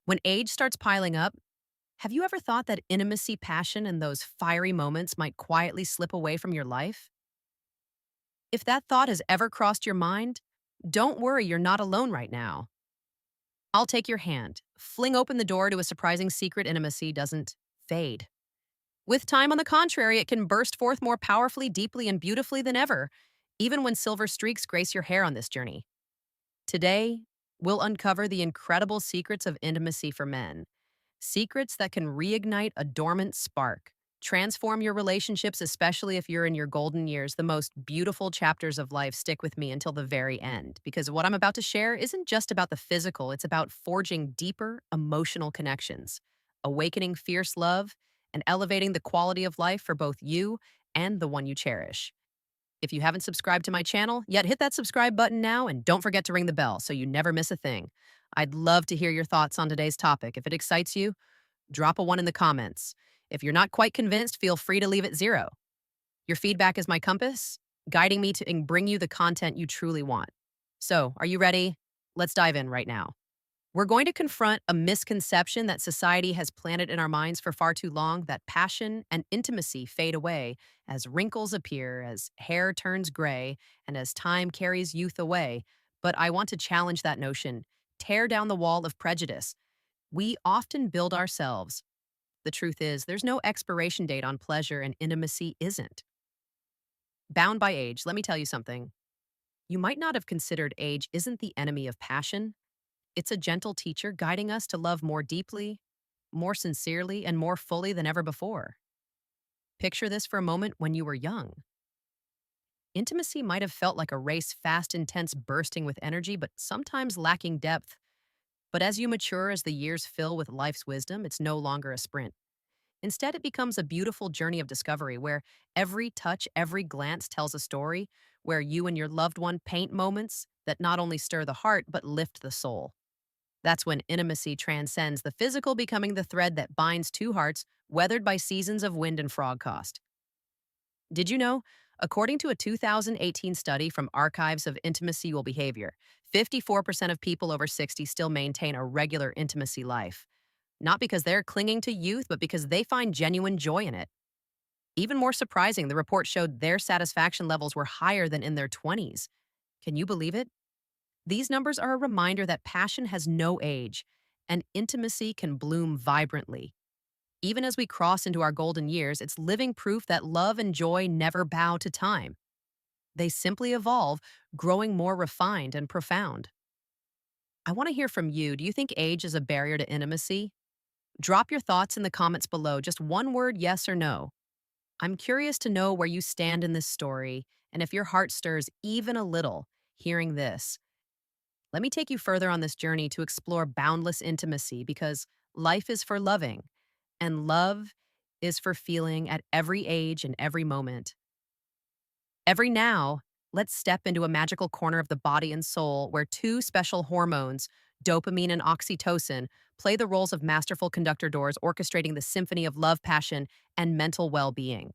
When age starts piling up, have you ever thought that intimacy, passion, and those fiery moments might quietly slip away from your life? If that thought has ever crossed your mind, don't worry, you're not alone right now. I'll take your hand. Fling open the door to a surprising secret intimacy doesn't fade. With time, on the contrary, it can burst forth more powerfully, deeply, and beautifully than ever, even when silver streaks grace your hair on this journey. Today, we'll uncover the incredible secrets of intimacy for men. Secrets that can reignite a dormant spark, transform your relationships, especially if you're in your golden years. The most beautiful chapters of life stick with me until the very end, because what I'm about to share isn't just about the physical, it's about forging deeper emotional connections, awakening fierce love, and elevating the quality of life for both you and the one you cherish. If you haven't subscribed to my channel yet, hit that subscribe button now and don't forget to ring the bell so you never miss a thing. I'd love to hear your thoughts on today's topic. If it excites you, drop a 1 in the comments. If you're not quite convinced, feel free to leave it 0. Your feedback is my compass, guiding me to bring you the content you truly want. So, are you ready? Let's dive in right now. We're going to confront a misconception that society has planted in our minds for far too long, that passion and intimacy fade away as wrinkles appear, as hair turns gray, and as time carries youth away. But I want to challenge that notion, tear down the wall of prejudice. We often build ourselves. The truth is, there's no expiration date on pleasure, and intimacy isn't. Bound by age, let me tell you something. You might not have considered age isn't the enemy of passion. It's a gentle teacher guiding us to love more deeply, more sincerely, and more fully than ever before. Picture this for a moment when you were young. Intimacy might have felt like a race, fast, intense, bursting with energy, but sometimes lacking depth. But as you mature, as the years fill with life's wisdom, it's no longer a sprint. Instead, it becomes a beautiful journey of discovery where every touch, every glance tells a story, where you and your loved one paint moments that not only stir the heart, but lift the soul. That's when intimacy transcends the physical, becoming the thread that binds two hearts weathered by seasons of wind and frog cost. Did you know? According to a 2018 study from Archives of Intimacy Behavior, 54% of people over 60 still maintain a regular intimacy life. Not because they're clinging to youth, but because they find genuine joy in it. Even more surprising, the report showed their satisfaction levels were higher than in their 20s. Can you believe it? These numbers are a reminder that passion has no age, and intimacy can bloom vibrantly. Even as we cross into our golden years, it's living proof that love and joy never bow to time. They simply evolve, growing more refined and profound. I want to hear from you. Do you think age is a barrier to intimacy? Drop your thoughts in the comments below, just one word, yes or no. I'm curious to know where you stand in this story, and if your heart stirs even a little hearing this. Let me take you further on this journey to explore boundless intimacy, because life is for loving, and love is for feeling at every age and every moment. Every now, let's step into a magical corner of the body and soul where two special hormones, dopamine and oxytocin, play the roles of masterful conductor doors orchestrating the symphony of love, passion, and mental well being.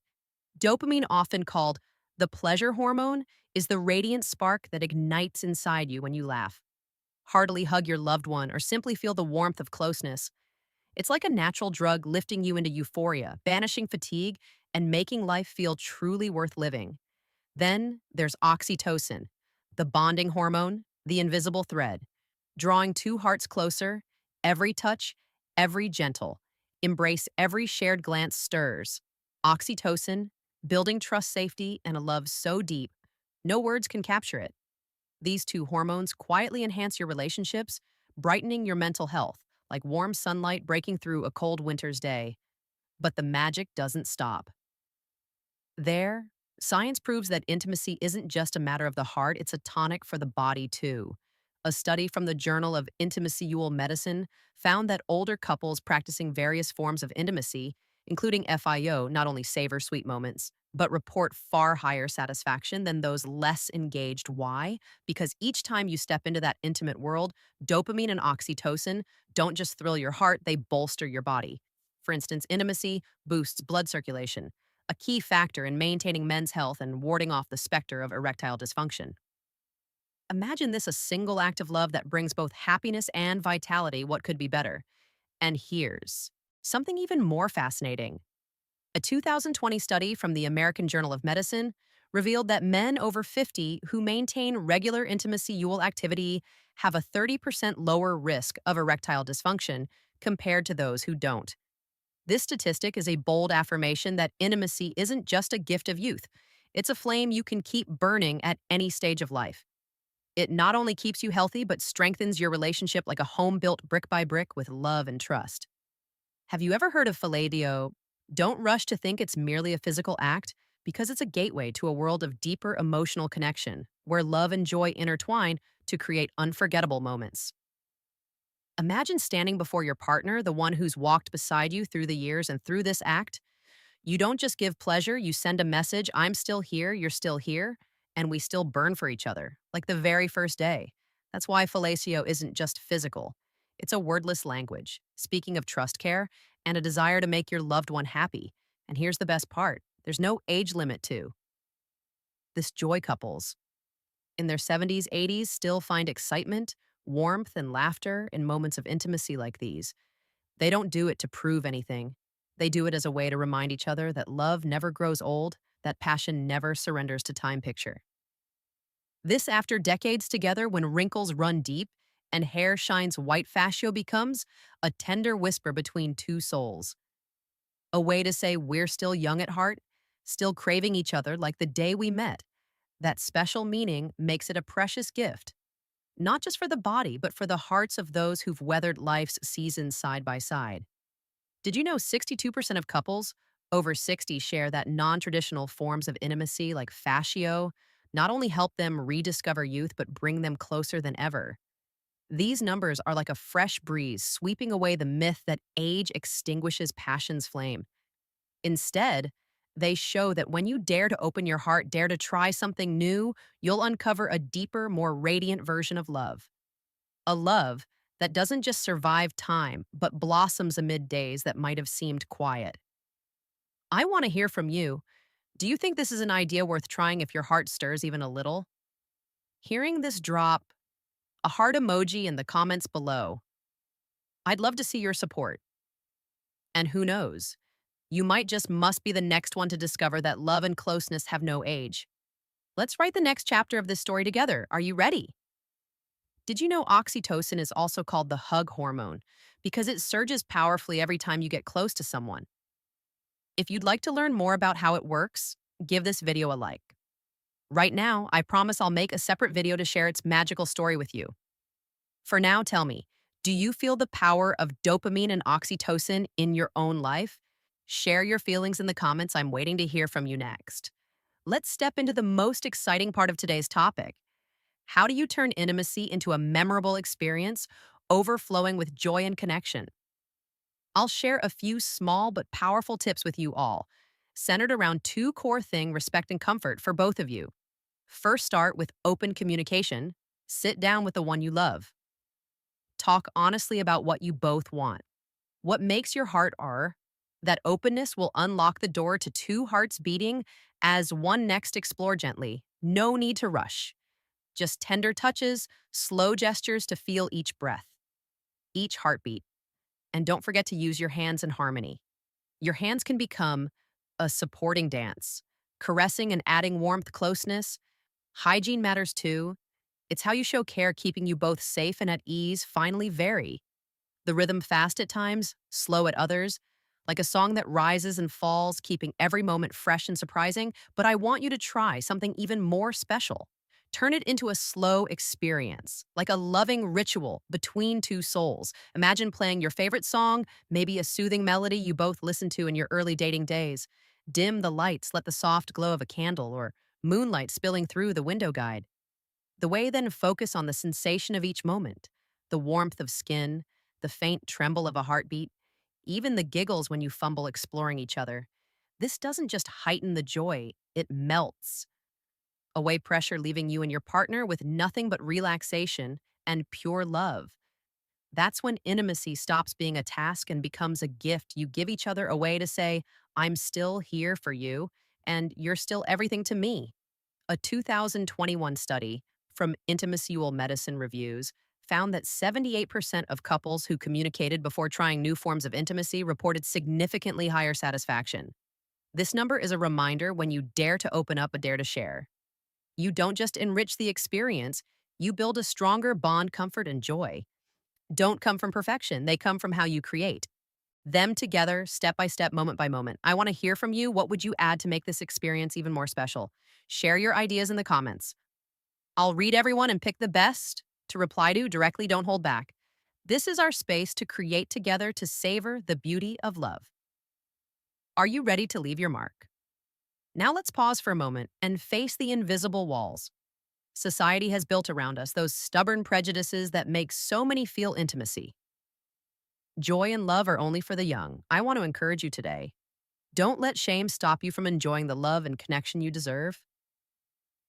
Dopamine, often called the pleasure hormone, is the radiant spark that ignites inside you when you laugh, heartily hug your loved one, or simply feel the warmth of closeness. It's like a natural drug lifting you into euphoria, banishing fatigue, and making life feel truly worth living. Then there's oxytocin, the bonding hormone, the invisible thread, drawing two hearts closer, every touch, every gentle, embrace, every shared glance stirs. Oxytocin, building trust, safety, and a love so deep, no words can capture it. These two hormones quietly enhance your relationships, brightening your mental health, like warm sunlight breaking through a cold winter's day. But the magic doesn't stop. There, science proves that intimacy isn't just a matter of the heart, it's a tonic for the body too. A study from the Journal of Intimacy Medicine found that older couples practicing various forms of intimacy, including FIO, not only savor sweet moments, but report far higher satisfaction than those less engaged. Why? Because each time you step into that intimate world, dopamine and oxytocin don't just thrill your heart, they bolster your body. For instance, intimacy boosts blood circulation, a key factor in maintaining men's health and warding off the specter of erectile dysfunction. Imagine this: a single act of love that brings both happiness and vitality. What could be better? And here's something even more fascinating. A 2020 study from the American Journal of Medicine revealed that men over 50 who maintain regular intimacy activity have a 30% lower risk of erectile dysfunction compared to those who don't. This statistic is a bold affirmation that intimacy isn't just a gift of youth, it's a flame you can keep burning at any stage of life. It not only keeps you healthy, but strengthens your relationship like a home built brick by brick with love and trust. Have you ever heard of Philadelphia? Don't rush to think it's merely a physical act because it's a gateway to a world of deeper emotional connection where love and joy intertwine to create unforgettable moments. Imagine standing before your partner, the one who's walked beside you through the years and through this act. You don't just give pleasure, you send a message: I'm still here, you're still here, and we still burn for each other, like the very first day. That's why fellatio isn't just physical, it's a wordless language, speaking of trust care and a desire to make your loved one happy. And here's the best part: there's no age limit to this. Joy couples in their 70s, 80s still find excitement, warmth, and laughter in moments of intimacy like these. They don't do it to prove anything. They do it as a way to remind each other that love never grows old, that passion never surrenders to time picture. This after decades together, when wrinkles run deep and hair shines white, fascio becomes a tender whisper between two souls. A way to say we're still young at heart, still craving each other like the day we met. That special meaning makes it a precious gift, not just for the body, but for the hearts of those who've weathered life's seasons side by side. Did you know 62% of couples over 60 share that non traditional forms of intimacy like fascio not only help them rediscover youth, but bring them closer than ever? These numbers are like a fresh breeze sweeping away the myth that age extinguishes passion's flame. Instead, they show that when you dare to open your heart, dare to try something new, you'll uncover a deeper, more radiant version of love. A love that doesn't just survive time, but blossoms amid days that might have seemed quiet. I want to hear from you. Do you think this is an idea worth trying if your heart stirs even a little? Hearing this, drop a heart emoji in the comments below. I'd love to see your support. And who knows? You might just must be the next one to discover that love and closeness have no age. Let's write the next chapter of this story together. Are you ready? Did you know oxytocin is also called the hug hormone because it surges powerfully every time you get close to someone? If you'd like to learn more about how it works, give this video a like. Right now, I promise I'll make a separate video to share its magical story with you. For now, tell me, do you feel the power of dopamine and oxytocin in your own life? Share your feelings in the comments. I'm waiting to hear from you next. Let's step into the most exciting part of today's topic. How do you turn intimacy into a memorable experience, overflowing with joy and connection? I'll share a few small but powerful tips with you all, centered around two core things: respect and comfort for both of you. First, start with open communication. Sit down with the one you love. Talk honestly about what you both want. What makes your heart R? That openness will unlock the door to two hearts beating as one. Next, explore gently. No need to rush. Just tender touches, slow gestures to feel each breath, each heartbeat. And don't forget to use your hands in harmony. Your hands can become a supporting dance, caressing and adding warmth, closeness. Hygiene matters too. It's how you show care, keeping you both safe and at ease. Finally, vary. The rhythm fast at times, slow at others, like a song that rises and falls, keeping every moment fresh and surprising. But I want you to try something even more special. Turn it into a slow experience, like a loving ritual between two souls. Imagine playing your favorite song, maybe a soothing melody you both listened to in your early dating days. Dim the lights, let the soft glow of a candle or moonlight spilling through the window guide. The way, then, focus on the sensation of each moment: the warmth of skin, the faint tremble of a heartbeat, even the giggles when you fumble exploring each other. This doesn't just heighten the joy, it melts away pressure, leaving you and your partner with nothing but relaxation and pure love. That's when intimacy stops being a task and becomes a gift you give each other, a way to say, I'm still here for you, and you're still everything to me. A 2021 study from Intimacy Medicine Reviews found that 78% of couples who communicated before trying new forms of intimacy reported significantly higher satisfaction. This number is a reminder when you dare to open up and dare to share. You don't just enrich the experience, you build a stronger bond, comfort, and joy. Don't come from perfection, they come from how you create them together, step by step, moment by moment. I want to hear from you. What would you add to make this experience even more special? Share your ideas in the comments. I'll read everyone and pick the best to reply to directly. Don't hold back. This is our space to create together to savor the beauty of love. Are you ready to leave your mark? Now let's pause for a moment and face the invisible walls society has built around us, those stubborn prejudices that make so many feel intimacy. Joy and love are only for the young. I want to encourage you today. Don't let shame stop you from enjoying the love and connection you deserve.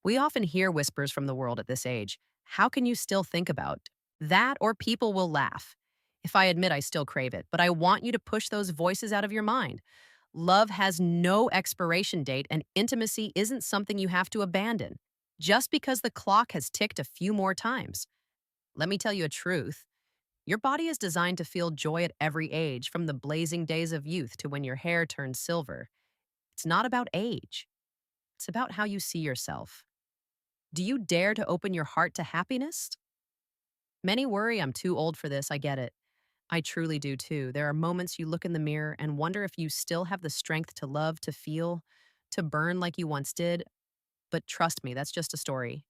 We often hear whispers from the world at this age. How can you still think about that? Or people will laugh. If I admit I still crave it, but I want you to push those voices out of your mind. Love has no expiration date, and intimacy isn't something you have to abandon just because the clock has ticked a few more times. Let me tell you a truth. Your body is designed to feel joy at every age, from the blazing days of youth to when your hair turns silver. It's not about age, it's about how you see yourself. Do you dare to open your heart to happiness? Many worry I'm too old for this. I get it. I truly do too. There are moments you look in the mirror and wonder if you still have the strength to love, to feel, to burn like you once did. But trust me, that's just a story.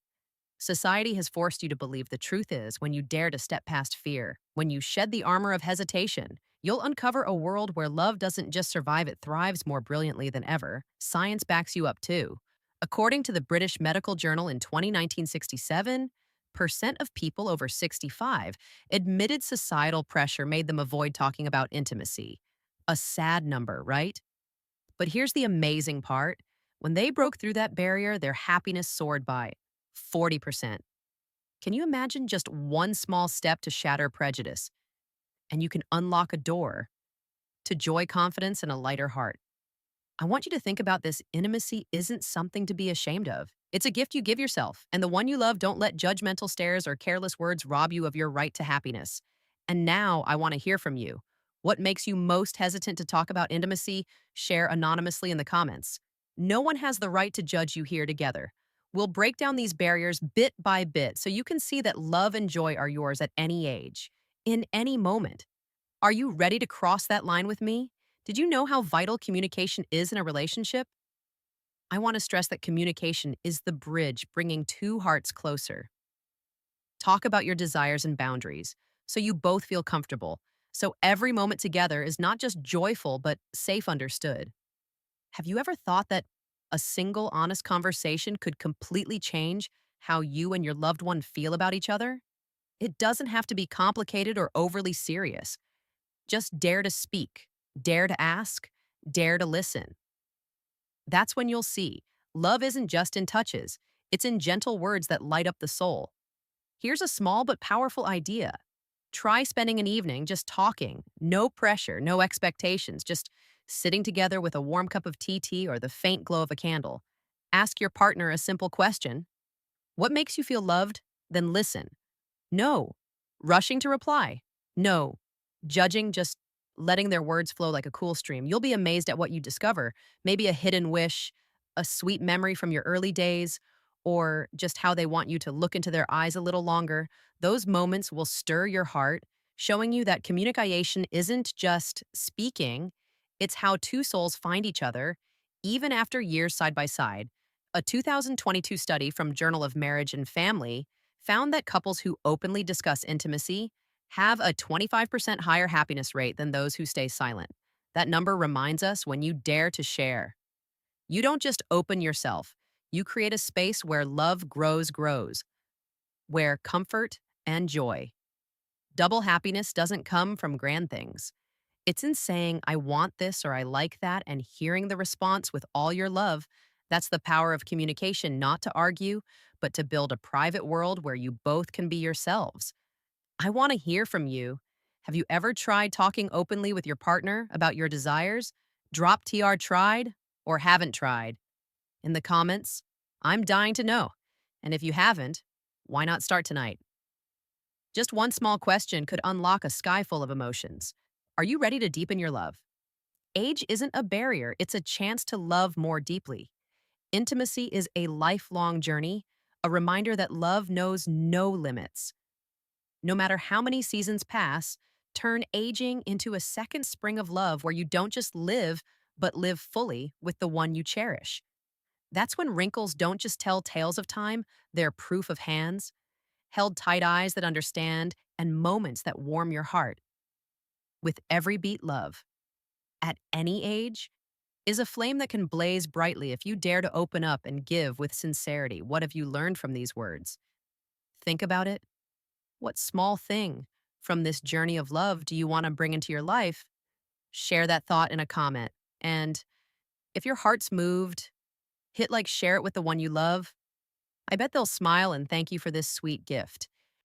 Society has forced you to believe the truth is when you dare to step past fear, when you shed the armor of hesitation, you'll uncover a world where love doesn't just survive, it thrives more brilliantly than ever. Science backs you up too. According to the British Medical Journal in 2019, 67% of people over 65 admitted societal pressure made them avoid talking about intimacy. A sad number, right? But here's the amazing part. When they broke through that barrier, their happiness soared by 40%. Can you imagine just one small step to shatter prejudice? And you can unlock a door to joy, confidence, and a lighter heart. I want you to think about this. Intimacy isn't something to be ashamed of. It's a gift you give yourself, and the one you love. Don't let judgmental stares or careless words rob you of your right to happiness. And now I want to hear from you. What makes you most hesitant to talk about intimacy? Share anonymously in the comments. No one has the right to judge you here together. We'll break down these barriers bit by bit so you can see that love and joy are yours at any age, in any moment. Are you ready to cross that line with me? Did you know how vital communication is in a relationship? I want to stress that communication is the bridge bringing two hearts closer. Talk about your desires and boundaries so you both feel comfortable. So every moment together is not just joyful, but safe, understood. Have you ever thought that a single honest conversation could completely change how you and your loved one feel about each other? It doesn't have to be complicated or overly serious. Just dare to speak, dare to ask, dare to listen. That's when you'll see love isn't just in touches, it's in gentle words that light up the soul. Here's a small but powerful idea. Try spending an evening just talking, no pressure, no expectations, just sitting together with a warm cup of tea or the faint glow of a candle. Ask your partner a simple question. What makes you feel loved? Then listen. No. Rushing to reply. No. Judging, just letting their words flow like a cool stream. You'll be amazed at what you discover. Maybe a hidden wish, a sweet memory from your early days, or just how they want you to look into their eyes a little longer. Those moments will stir your heart, showing you that communication isn't just speaking, it's how two souls find each other, even after years side by side. A 2022 study from Journal of Marriage and Family found that couples who openly discuss intimacy have a 25% higher happiness rate than those who stay silent. That number reminds us when you dare to share. You don't just open yourself, you create a space where love grows, where comfort and joy. Double happiness doesn't come from grand things. It's in saying, I want this or I like that, and hearing the response with all your love. That's the power of communication, not to argue, but to build a private world where you both can be yourselves. I want to hear from you. Have you ever tried talking openly with your partner about your desires? Drop TR tried or haven't tried. In the comments, I'm dying to know. And if you haven't, why not start tonight? Just one small question could unlock a sky full of emotions. Are you ready to deepen your love? Age isn't a barrier, it's a chance to love more deeply. Intimacy is a lifelong journey, a reminder that love knows no limits. No matter how many seasons pass, turn aging into a second spring of love where you don't just live, but live fully with the one you cherish. That's when wrinkles don't just tell tales of time, they're proof of hands, held tight eyes that understand, and moments that warm your heart. With every beat, love, at any age, is a flame that can blaze brightly if you dare to open up and give with sincerity. What have you learned from these words? Think about it. What small thing from this journey of love do you want to bring into your life? Share that thought in a comment. And if your heart's moved, share it with the one you love. I bet they'll smile and thank you for this sweet gift.